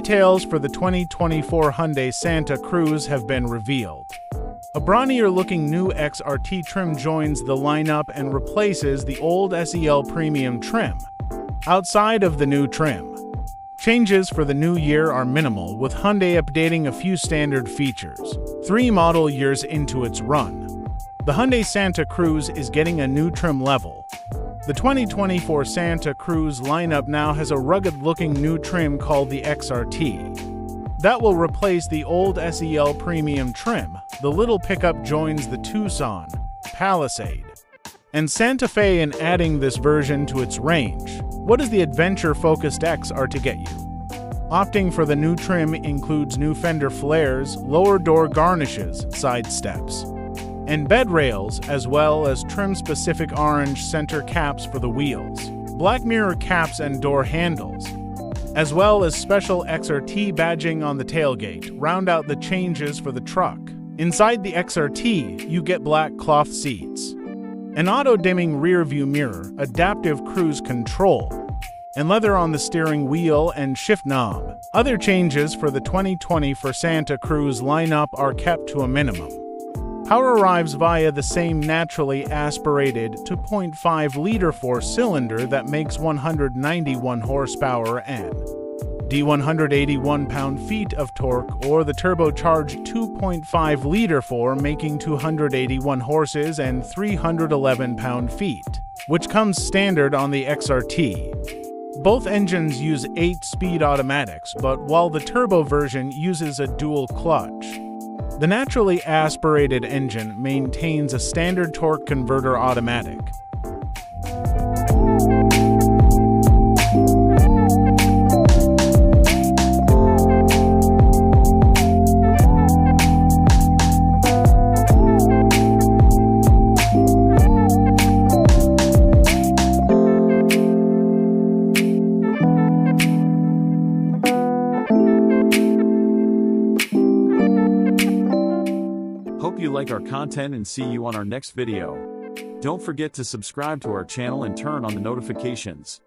Details for the 2024 Hyundai Santa Cruz have been revealed. A brawnier-looking new XRT trim joins the lineup and replaces the old SEL Premium trim. Outside of the new trim, changes for the new year are minimal, with Hyundai updating a few standard features. 3 model years into its run, the Hyundai Santa Cruz is getting a new trim level. The 2024 Santa Cruz lineup now has a rugged-looking new trim called the XRT. That will replace the old SEL Premium trim. The little pickup joins the Tucson, Palisade, and Santa Fe in adding this version to its range. What does the adventure-focused XR get you? Opting for the new trim includes new fender flares, lower door garnishes, side steps, and bed rails, as well as trim-specific orange center caps for the wheels, black mirror caps and door handles, as well as special XRT badging on the tailgate, round out the changes for the truck. Inside the XRT, you get black cloth seats, an auto-dimming rear-view mirror, adaptive cruise control, and leather on the steering wheel and shift knob. Other changes for the 2024 Santa Cruz lineup are kept to a minimum. Power arrives via the same naturally aspirated 2.5-liter 4-cylinder that makes 191 horsepower and 181 pound-feet of torque, or the turbocharged 2.5-liter 4 making 281 horses and 311 pound-feet, which comes standard on the XRT. Both engines use 8-speed automatics, but while the turbo version uses a dual clutch, the naturally aspirated engine maintains a standard torque converter automatic. Hope you like our content and see you on our next video. Don't forget to subscribe to our channel and turn on the notifications.